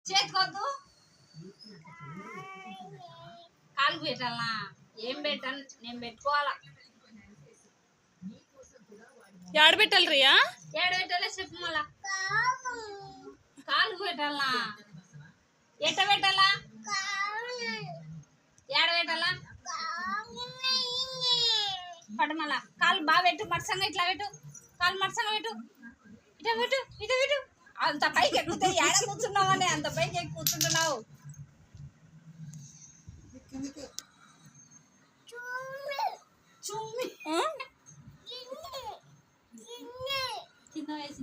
చేతికొద్దు కాలు పెట్టాలనా ఏం పెట్టాను నేను పెట్టుకోవాలా ఏడ పెట్టాలి రియా ఏడ పెట్టాలా చెప్పు మళ్ళా కాలు పెట్టాలనా ఎట్ట పెట్టాలా ఏడ పెట్టాలా పడు మళ్ళా కాలు బాగా పెట్టు మరసంగా ఇట్లా పెట్టు కాలు మరసంగా పెట్టు ఇట పెట్టు ఇట పెట్టు అంత పైకి ఎక్కుతే ఏడ కూర్చున్నావని అంత పైకి ఎక్కి కూర్చుంటున్నావు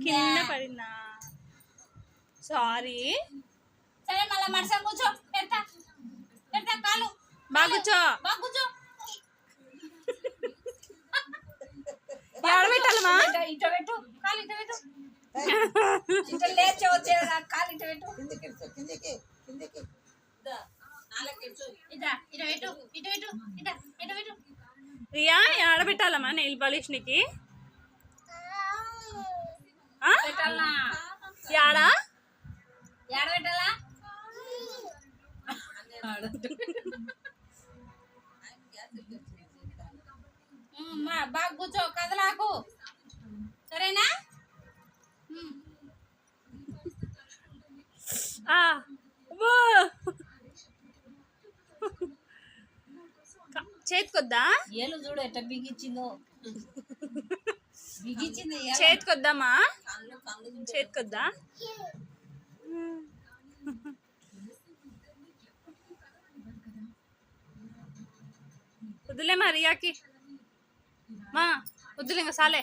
కింద పడిందా సారీ సరే మళ్ళా మరసంగా కూర్చో పెడతా పెడతా కాలు బాగా కూర్చో బాగా కూర్చో ఏడ పెట్టాలమ్మా ఇట పెట్టు కాలు ఇట పెట్టు ఇట లేచి వచ్చే కాలు ఇట పెట్టు కిందకి ఇట ఇట పెట్టు ఇట పెట్టు ఇట ఇట పెట్టు రియా ఏడ పెట్టాలమ్మా నెయిల్ పాలిష్ నీకి పెట్టాలనా ఏడ ఏడ పెట్టాలా బాగా కూర్చో కదలాకు సరేనా చేతికొద్దా ఏళ్ళు చూడు ఎట్ట బిగించిందో బిగించింది చేతికొద్దామా చేతికొద్దా వద్దులే మా రియాకి మా వద్దులే ఇంకా సాలే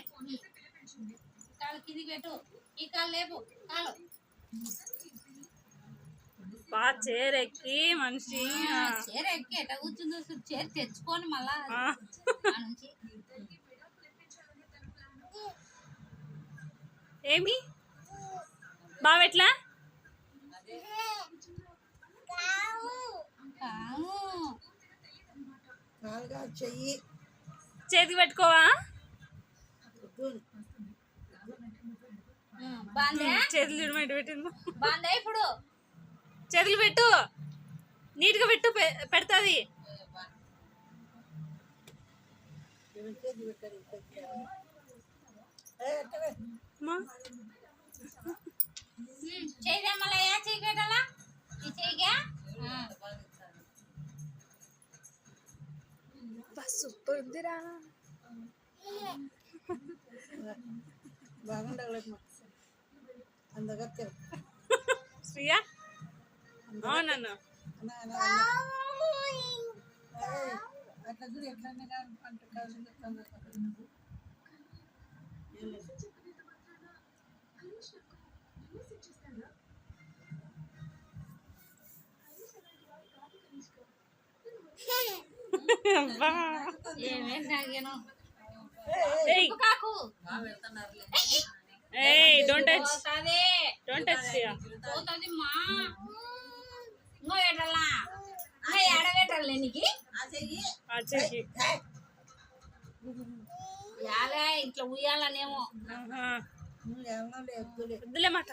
కాలు కిందికి పెట్టు ఈ కాలు లేపు కాలు బాగా చేరెక్కి మనిషి చీర ఎక్కి ఎట్ట కూర్చుందో చీర తెచ్చుకొని మళ్ళా నుంచి ఏమి బాగా ఎట్లా చేతికి పెట్టుకోవా బాందే చేతులు చూడమంటే పెట్టింది బాందే ఇప్పుడు చేతులు పెట్టు నీట్గా పెట్టు పెడతాది చేయదా మళ్ళీ ఏ చేయి పెట్టాలా ఈ చేయిగా సూపర్ ఉందిరా శ్రీయా అవునన్నా ఏమేం తాగాను కాకు డోంట్ టచ్ డోంట్ టచ్ పోతుంది మా ఇంకో పెట్టాలా ఇంకా ఏడ పెట్టాలి నీకు యాగా ఇట్లా ఉయ్యాలనేమో వద్దులే మాట